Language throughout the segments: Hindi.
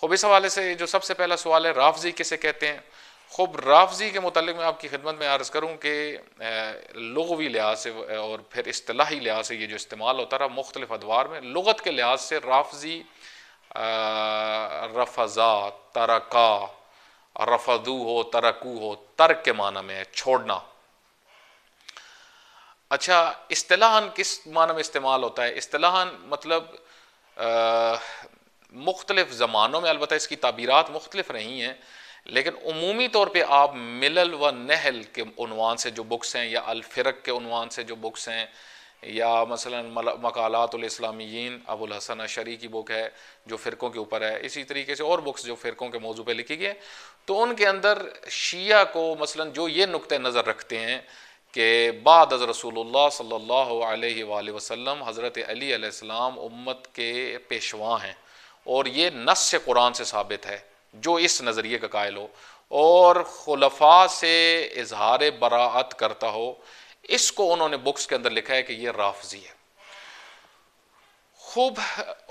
खूब इस हवाले से जो सबसे पहला सवाल है, राफजी किसे कहते हैं। खूब राफजी के मुतालिक मैं आपकी खिदमत में अर्ज़ करूँ कि लुग़वी लिहाज से और फिर इस्तिलाही लिहाज से ये जो इस्तेमाल होता रहा मुख्तलिफ अदवार में, लुग़त के लिहाज से राफजी रफ़ज़ा, तरका, रफ़दू हो, तरकू हो, तर्क के माना में है, छोड़ना। अच्छा, इस्तिलाहन किस माना में इस्तेमाल होता है। इस्तिलाहन मतलब मुख्तलिफ ज़मानों में अलबत्ता इसकी ताबीरात मुख्तलिफ रही हैं, लेकिन उमूमी तौर पे आप मिलल व नहल के उन्वान से जो बुक्स हैं, या अल फ़िरक के उन्वान से जो बुक्स हैं, या मसलन मकालातुल इस्लामीयीन अबुल हसन अशरी की बुक है जो फ़िरक़ों के ऊपर है, इसी तरीके से और बुक्स जो फ़िरक़ों के मौजू पे लिखी गई, तो उनके अंदर शिया को मसलन जो ये नुक्ते नज़र रखते हैं कि बाद अज़ रसूलुल्लाह सल्लल्लाहु अलैहि वसल्लम हज़रत अली अलैहिस्सलाम उम्मत के पेशवा हैं, और ये नस्स कुरान से साबित है, जो इस नज़रिए का कायल हो और खुलफा से इजहार बराअत करता हो, इसको उन्होंने बुक्स के अंदर लिखा है कि ये राफजी है। खूब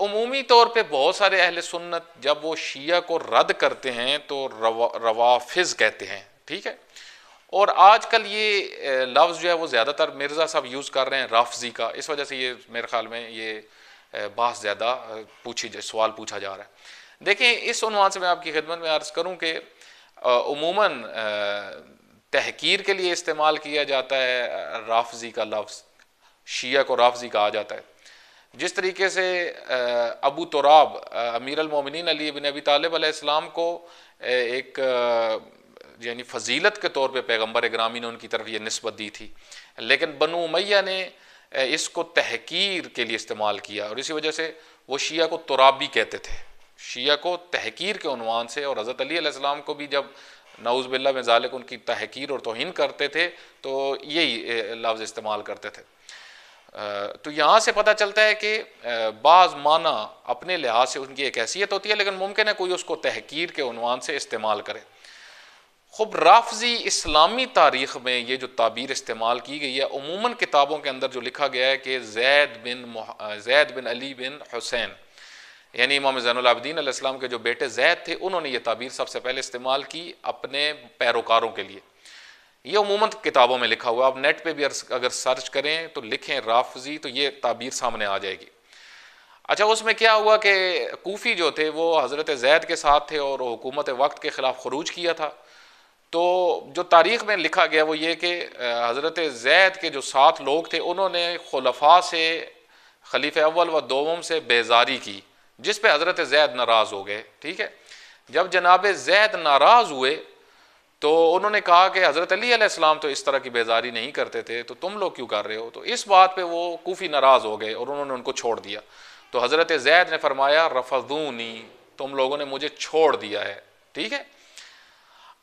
उमूमी तौर पे बहुत सारे अहले सुन्नत जब वो शिया को रद्द करते हैं तो रवाफिज कहते हैं, ठीक है। और आजकल ये लफ्ज़ जो है वो ज़्यादातर मिर्ज़ा साहब यूज़ कर रहे हैं राफजी का, इस वजह से ये मेरे ख्याल में ये बात ज़्यादा सवाल पूछा जा रहा है। देखिए, इस उन्वान से मैं आपकी खिदमत में अर्ज़ करूँ कि उमूमन तहकीर के लिए इस्तेमाल किया जाता है राफजी का लफ्ज़, शिया को राफजी कहा जाता है। जिस तरीके से अबू तुराब अमीर अल मोमिनीन अली इब्न अबी तालिब अलैहिस्सलाम को एक यानी फ़जीलत के तौर पे पैगम्बर ग्रामी ने उनकी तरफ ये निस्बत दी थी, लेकिन बनु उमैया ने इसको तहकीर के लिए इस्तेमाल किया, और इसी वजह से वो शिया को तुराबी कहते थे, शिया को तहकीर के उन्वान से। और हज़रत अली अलैहिस्सलाम को भी जब नऊज़ बिल्लाह में ज़ालिक उनकी तहकीर और तौहीन करते थे तो यही लफ्ज़ इस्तेमाल करते थे। तो यहाँ से पता चलता है कि बाज़ माना अपने लिहाज से उनकी एक हैसियत होती है, लेकिन मुमकिन है कोई उसको तहकीर के उन्वान से इस्तेमाल करे। खूब राफजी इस्लामी तारीख़ में ये जो ताबीर इस्तेमाल की गई है, उमूमन किताबों के अंदर जो लिखा गया है कि ज़ैद बिन अली बिन हुसैन, यानी इमाम ज़ैनुल आबिदीन अलैहिस्सलाम के जो बेटे ज़ैद थे, उन्होंने ये ताबीर सबसे पहले इस्तेमाल की अपने पैरोकारों के लिए। ये उमूमन किताबों में लिखा हुआ, आप नेट पे भी अगर सर्च करें तो लिखें राफजी, तो ये ताबीर सामने आ जाएगी। अच्छा, उसमें क्या हुआ कि कूफ़ी जो थे वो हज़रत ज़ैद के साथ थे और हुकूमत वक्त के ख़िलाफ़ ख़ुरूज किया था। तो जो तारीख़ में लिखा गया वो ये कि हज़रत ज़ैद के जो 7 लोग थे उन्होंने खुलफा से, खलीफे अव्वल व दोम से बेजारी की, जिस पे हज़रत ज़ैद नाराज़ हो गए, ठीक है। जब जनाब ज़ैद नाराज़ हुए तो उन्होंने कहा कि हज़रत अली अलैहिस्सलाम तो इस तरह की बेजारी नहीं करते थे, तो तुम लोग क्यों कर रहे हो। तो इस बात पे वो कूफ़ी नाराज़ हो गए और उन्होंने उनको छोड़ दिया। तो हज़रत ज़ैद ने फरमाया रफ़ज़ूनी, तुम लोगों ने मुझे छोड़ दिया है, ठीक है।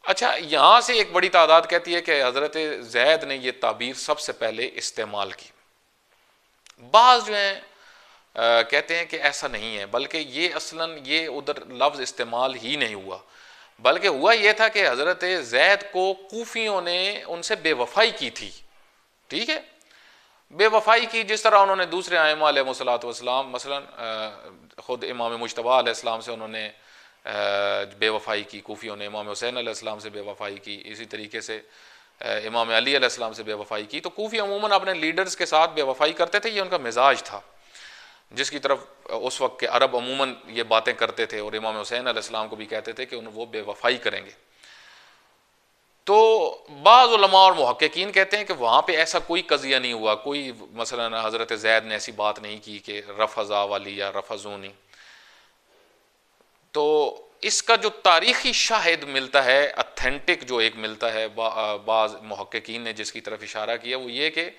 अच्छा, यहाँ से एक बड़ी तादाद कहती है कि हज़रत ज़ैद ने यह ताबीर सबसे पहले इस्तेमाल की। बाज़ जो हैं कहते हैं कि ऐसा नहीं है, बल्कि ये असलन ये उधर लफ्ज़ इस्तेमाल ही नहीं हुआ, बल्कि हुआ यह था कि हज़रत ज़ैद को कूफियों ने उनसे बेवफ़ाई की थी, ठीक है। बेवफ़ाई की जिस तरह उन्होंने दूसरे आइम्मा अलैहिमुस्सलातु वस्सलाम, मसलन ख़ुद इमाम मुज्तबा अलैहिस्सलाम से उन्होंने बेवफ़ाई की, कूफियों ने इमाम हुसैन अलैहिस्सलाम से बेवफ़ाई की, इसी तरीके से इमाम अली अलैहिस्सलाम से बेवफ़ाई की। तो कूफी अमूमन अपने लीडर्स के साथ बेवफ़ाई करते थे, ये उनका मिजाज था, जिसकी तरफ उस वक्त के अरब अमूमन ये बातें करते थे, और इमाम हुसैन अलैहिस्सलाम को भी कहते थे कि वो बेवफ़ाई करेंगे। तो बाज़ उलमा और मुहक्किकीन कहते हैं कि वहाँ पे ऐसा कोई कज़िया नहीं हुआ, कोई मसलन हज़रत ज़ैद ने ऐसी बात नहीं की कि रफ़ज़ा वाली या रफ़ज़ूनी। तो इसका जो तारीख़ी शाहिद मिलता है, अथेंटिक जो एक मिलता है, बाज़ मुहक्किकीन ने जिसकी तरफ इशारा किया वो ये कि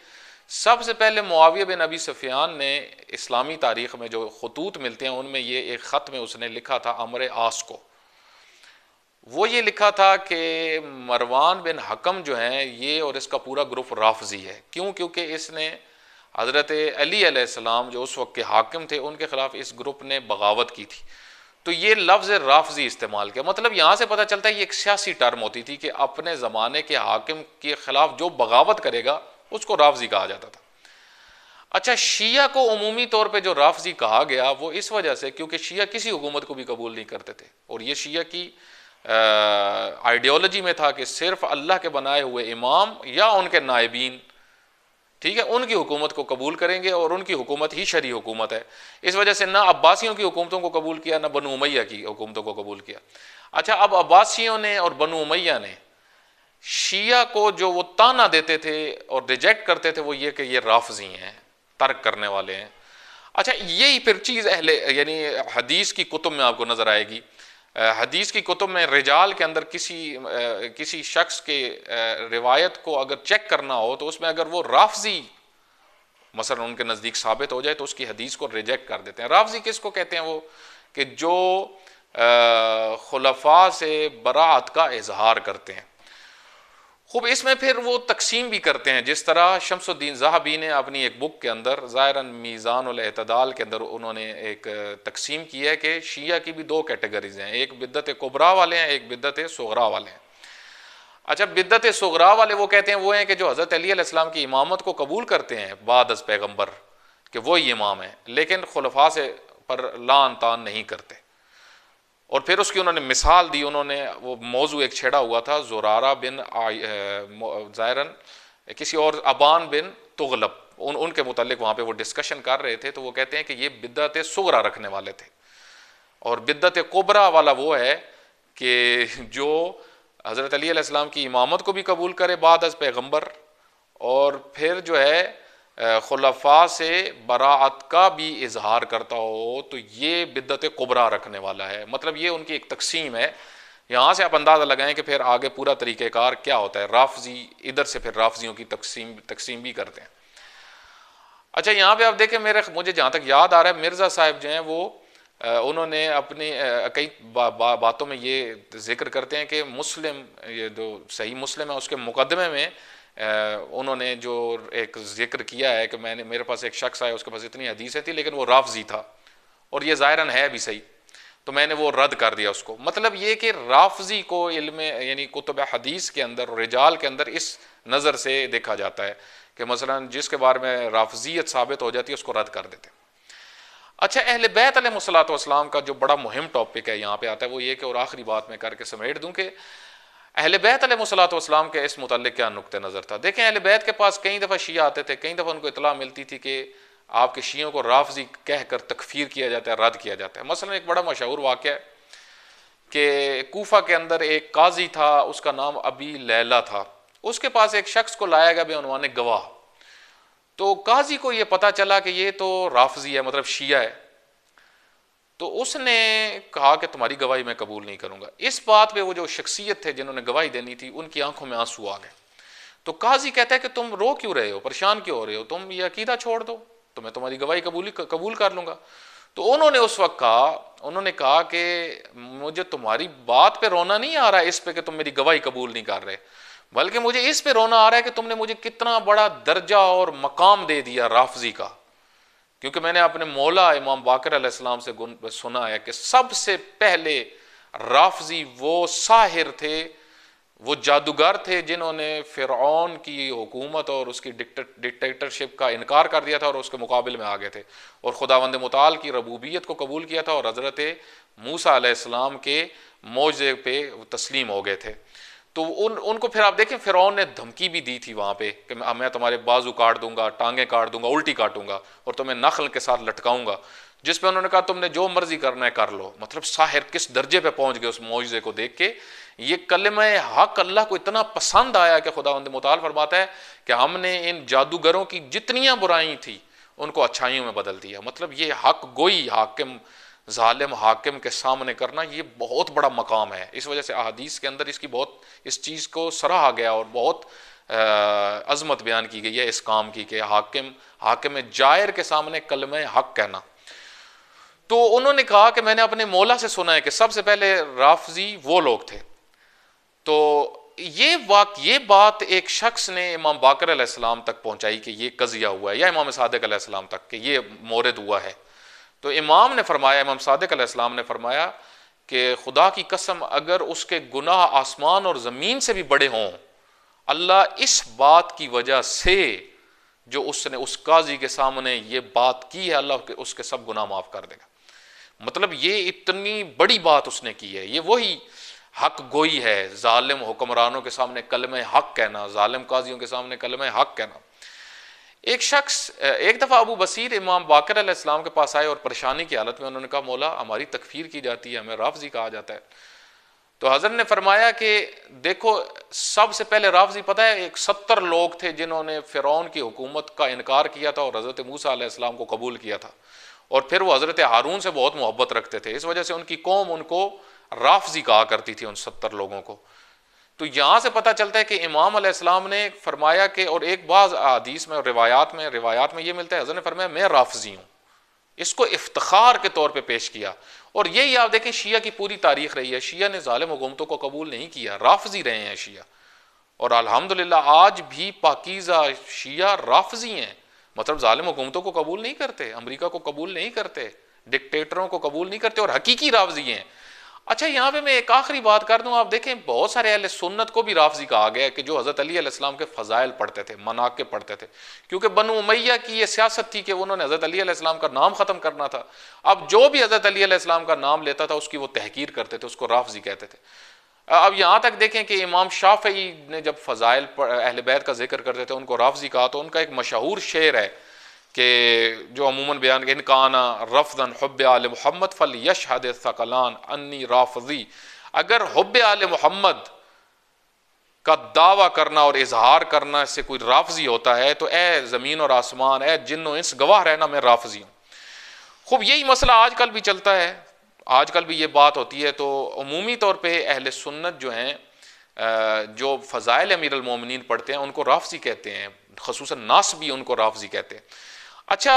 सबसे पहले मुआविया बिन अबी सुफ़ियान ने इस्लामी तारीख़ में जो ख़ुतूत मिलते हैं उनमें ये एक ख़त में उसने लिखा था अमर आस को। वो ये लिखा था कि मरवान बिन हकम जो हैं ये और इसका पूरा ग्रुप राफजी है। क्यों? क्योंकि इसने हज़रत अली अलैहिस्सलाम जो उस वक्त के हाकिम थे उनके ख़िलाफ़ इस ग्रुप ने बगावत की थी। तो ये लफ्ज़ राफजी इस्तेमाल किया। मतलब यहाँ से पता चलता है ये एक सियासी टर्म होती थी कि अपने ज़माने के हाकिम के ख़िलाफ़ जो बगावत करेगा उसको राफजी कहा जाता था। अच्छा, शिया को उमूमी तौर पे जो राफजी कहा गया वो इस वजह से क्योंकि शिया किसी हुकूमत को भी कबूल नहीं करते थे, और ये शिया की आइडियोलॉजी में था कि सिर्फ अल्लाह के बनाए हुए इमाम या उनके नायबीन, ठीक है, उनकी हुकूमत को कबूल करेंगे और उनकी हुकूमत ही शरई हुकूमत है। इस वजह से ना अब्बासियों की हुकूमतों को कबूल किया, ना बनु उमैया की हुकूमतों को कबूल किया। अच्छा, अब अब्बासियों ने और बनु उमैया ने शिया को जो वो ताना देते थे और रिजेक्ट करते थे वो ये कि ये राफजी हैं, तर्क करने वाले हैं। अच्छा, यही फिर चीज़ अहले यानी हदीस की कुतुब में आपको नज़र आएगी। हदीस की कुतुब में रिजाल के अंदर किसी शख्स के रिवायत को अगर चेक करना हो तो उसमें अगर वो राफजी मसलन उनके नज़दीक साबित हो जाए तो उसकी हदीस को रिजेक्ट कर देते हैं। राफजी किसको कहते हैं? वो कि जो खुलफा से बराअत का इजहार करते हैं। खूब, इसमें फिर वो तकसीम भी करते हैं, जिस तरह शम्सुद्दीन ज़हाबी ने अपनी एक बुक के अंदर ज़ाहिरन मीज़ानुल एतदाल के अंदर उन्होंने एक तकसीम की है कि शिया की भी दो कैटेगरीज हैं, एक बिद्दत कुबरा वाले हैं, एक बिद्दत सुगरा वाले हैं। अच्छा, बिद्दत सुगरा वाले वो कहते हैं वो हैं कि जो हज़रत अली अलैहिस्सलाम की इमामत को कबूल करते हैं बाद अज़ पैगम्बर कि वही इमाम है, लेकिन खुलफा से पर लान तान नहीं करते। और फिर उसकी उन्होंने मिसाल दी, उन्होंने वो मौजू एक छेड़ा हुआ था ज़ुरारा बिन ज़ाहिरन किसी और अबान बिन तुगलब, उनके मुतालिक वहाँ पे वो डिस्कशन कर रहे थे। तो वो कहते हैं कि ये बिद्दत सुगरा रखने वाले थे, और बिद्दत कुबरा वाला वो है कि जो हज़रत अली अलैहिस्सलाम की इमामत को भी कबूल करे बाद अज़ पैगम्बर, और फिर जो है खुलफा से बराअत का भी इजहार करता हो, तो ये बिद्दत कुबरा रखने वाला है। मतलब ये उनकी एक तकसीम है। यहाँ से आप अंदाज़ा लगाएं कि फिर आगे पूरा तरीक़ेकार क्या होता है। राफजी इधर से फिर राफजियों की तकसीम भी करते हैं। अच्छा, यहाँ पे आप देखें, मुझे जहाँ तक याद आ रहा है मिर्ज़ा साहब जो हैं वो उन्होंने अपनी कई बातों में ये जिक्र करते हैं कि मुस्लिम, ये जो सही मुस्लिम है उसके मुकदमे में उन्होंने जो एक जिक्र किया है कि मेरे पास एक शख्स आया, उसके पास इतनी हदीसें थी लेकिन वो राफजी था, और ये ज़ाहिरन है भी सही, तो मैंने वो रद्द कर दिया उसको। मतलब ये कि राफजी को इल्म यानी कुतुब हदीस के अंदर और रिजाल के अंदर इस नज़र से देखा जाता है कि मसलन जिसके बारे में राफजियत साबित हो जाती है उसको रद्द कर देते हैं। अच्छा, अहले बैत अलैहिस्सलातु वस्सलाम का जो बड़ा मुहिम टॉपिक है यहाँ पे आता है वो ये कि, और आखिरी बात में करके समेट दूँ कि अहले बैत अलैहिस्सलातु वस्सलाम के इस मुताल्लिक़ क्या नुक्ते नज़र था। देखें, अहले बैत के पास कई दफ़ा शिया आते थे, कई दफ़ा उनको इतला मिलती थी कि आपके शियों को राफजी कहकर तकफीर किया जाता है, रद्द किया जाता है। मसलन एक बड़ा मशहूर वाक़या है कि कूफा के अंदर एक काजी था, उसका नाम अबी लैला था। उसके पास एक शख्स को लाया गया बेउनवाने गवाह। तो काजी को ये पता चला कि ये तो राफजी है, मतलब शिया है। तो उसने कहा कि तुम्हारी गवाही मैं कबूल नहीं करूंगा। इस बात पे वो जो शख्सियत थे जिन्होंने गवाही देनी थी, उनकी आंखों में आंसू आ गए। तो काजी कहता है कि तुम रो क्यों रहे हो, परेशान क्यों हो रहे हो, तुम ये अकीदा छोड़ दो तो मैं तुम्हारी गवाही कबूल कर लूंगा। तो उन्होंने उस वक्त कहा, उन्होंने कहा कि मुझे तुम्हारी बात पे रोना नहीं आ रहा है इस पे कि तुम मेरी गवाही कबूल नहीं कर रहे, बल्कि मुझे इस पे रोना आ रहा है कि तुमने मुझे कितना बड़ा दर्जा और मकाम दे दिया राफजी का। क्योंकि मैंने अपने मौला इमाम बाकर अलैहिस्सलाम से सुना है कि सबसे पहले राफजी वो साहिर थे, वो जादूगर थे जिन्होंने फ़िरऔन की हुकूमत और उसकी डिक्टेटरशिप का इनकार कर दिया था और उसके मुकाबले में आ गए थे, और खुदावंद मुताल की रबूबियत को कबूल किया था और हज़रत मूसा अलैहिस्सलाम के मौजे पे तस्लीम हो गए थे। तो उनको फिर आप देखें, फ़िरऔन ने धमकी भी दी थी वहाँ पे कि मैं तुम्हारे बाजू काट दूंगा, टांगें काट दूंगा, उल्टी काटूंगा और तुम्हें नखल के साथ लटकाऊंगा, जिस पे उन्होंने कहा तुमने जो मर्जी करना है कर लो। मतलब साहिर किस दर्जे पे पहुंच गए उस मौजज़े को देख के। ये कलमा हक अल्लाह को इतना पसंद आया कि खुदावंद मुताल फरमाता है कि हमने इन जादूगरों की जितनियां बुराई थी उनको अच्छाइयों में बदल दिया। मतलब ये हक गोई हाकिम जालिम हाकिम के सामने करना ये बहुत बड़ा मकाम है। इस वजह से अहादीस के अंदर इसकी बहुत इस चीज़ को सराहा गया और बहुत अजमत बयान की गई है इस काम की कि हाकिम जायर के सामने कलमा हक कहना। तो उन्होंने कहा कि मैंने अपने मौला से सुना है कि सबसे पहले राफजी वो लोग थे। तो ये बात एक शख्स ने इमाम बाकर अलैहिस्सलाम तक पहुंचाई कि ये कज़िया हुआ है, या इमाम सादिक अलैहिस्सलाम तक कि ये मोरद हुआ है। तो इमाम ने फरमाया, इमाम सादिक अलैहिस्सलाम ने फरमाया कि खुदा की कसम अगर उसके गुनाह आसमान और ज़मीन से भी बड़े हों, अल्लाह इस बात की वजह से जो उसने उस काजी के सामने ये बात की है, अल्लाह उसके सब गुनाह माफ कर देगा। मतलब ये इतनी बड़ी बात उसने की है। ये वही हक गोई है, जालिम हुक्मरानों के सामने कलमे हक कहना, जालिम काजियों के सामने कलमे हक कहना। एक शख्स एक दफ़ा अबू बसीर इमाम बाकर अलैहिस्सलाम के पास आए और परेशानी की हालत में उन्होंने कहा, मौला हमारी तकफीर की जाती है, हमें राफजी कहा जाता है। तो हज़रत ने फरमाया कि देखो, सबसे पहले राफजी पता है, एक 70 लोग थे जिन्होंने फ़िरौन की हुकूमत का इनकार किया था और हज़रत मूसा अलैहिस्सलाम को कबूल किया था, और फिर वो हज़रत हारून से बहुत मोहब्बत रखते थे। इस वजह से उनकी कौम उनको राफजी कहा करती थी, उन 70 लोगों को। तो यहाँ से पता चलता है कि इमाम अलैहिस्सलाम ने फरमाया कि, और एक बाज़ हदीस में और रिवायात में ये मिलता है, हज़रत ने फरमाया मैं राफजी हूँ। इसको इफ्तिखार के तौर पे पेश किया। और यही आप देखें शिया की पूरी तारीख रही है, शिया ने जालिम हुकूमतों को कबूल नहीं किया, राफजी रहे हैं शिया। और अल्हम्दुलिल्लाह आज भी पाकीज़ा शिया राफजी हैं, मतलब जालिम हुकूमतों को कबूल नहीं करते, अमेरिका को कबूल नहीं करते, डिक्टेटरों को कबूल नहीं करते, और हकीकी राफजी हैं। अच्छा, यहाँ पे मैं एक आखिरी बात कर दूं, आप देखें बहुत सारे अहले सुन्नत को भी राफजी कहा गया है कि जो हज़रत अली अलैहिस्सलाम के फ़ज़ाइल पढ़ते थे, मनाक़िब पढ़ते थे, क्योंकि बनु उमैया की ये सियासत थी कि उन्होंने हज़रत अली अलैहिस्सलाम का नाम ख़त्म करना था। अब जो भी हज़रत अली अलैहिस्सलाम का नाम लेता था उसकी वो तहकीर करते थे, उसको राफजी कहते थे। अब यहाँ तक देखें कि इमाम शाफ़ई ने जब फ़ज़ाइल अहले बैत का जिक्र करते थे उनको राफजी कहा, तो उनका एक मशहूर शेर है कि जो अमूमन बयान, इनकाना रफ़दन हुब्ब आले मोहम्मद फल यशहद सकलान अन्नी राफजी, अगर हुब्ब आले मोहम्मद का दावा करना और इजहार करना से कोई राफजी होता है तो ए ज़मीन और आसमान, ए जिन्नो इंस गवाह रहना मैं राफजी हूँ। खूब यही मसला आजकल भी चलता है, आजकल भी ये बात होती है। तो अमूमी तौर पे अहले सुन्नत जो हैं, जो फ़ज़ाइल अमीरुल मोमिनीन पढ़ते हैं उनको राफजी कहते हैं, ख़ुसूसन नास भी उनको राफजी कहते हैं। अच्छा,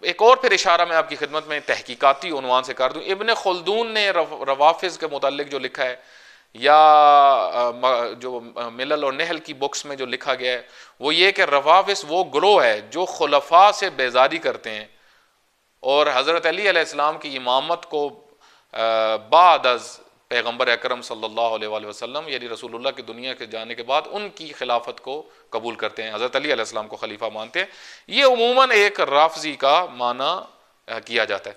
एक और फिर इशारा मैं आपकी खिदमत में तहकीकाती उन्वान से कर दूं, इब्न खुल्दून ने रवाफिज़ के मुतालिक जो लिखा है, या जो मिलल और नहल की बुक्स में जो लिखा गया है, वो ये कि रवाफिज़ वो ग्रोह है जो खुलफा से बेजारी करते हैं और हज़रत अली अलैहिस्सलाम की इमामत को बाद अज़ पैगम्बर अकरम सल्लल्लाहु अलैहि वसल्लम यानी रसूलुल्लाह की दुनिया के जाने के बाद उनकी खिलाफत को कबूल करते हैं, हज़रत अली अलैहिस्सलाम को खलीफा मानते हैं। ये उमूमन एक राफजी का माना किया जाता है।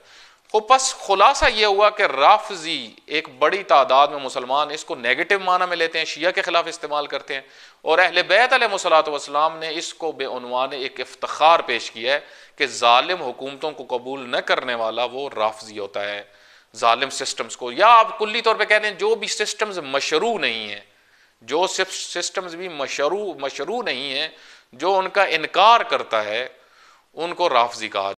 तो बस खुलासा ये हुआ कि राफजी एक बड़ी तादाद में मुसलमान इसको नेगेटिव माना में लेते हैं, शिया के खिलाफ इस्तेमाल करते हैं, और अहले बैत अलैहिस्सलातु वस्सलाम ने इसको बेउनवान एक इफ्तिखार पेश किया है कि जालिम हुकूमतों को कबूल न करने वाला वो राफजी होता है। जालिम सिस्टम्स को, या आप कुल्ली तौर पे कह दें जो भी सिस्टम्स मशरू नहीं है, जो सिस्टम्स भी मशरू नहीं है, जो उनका इनकार करता है, उनको राफजी कहा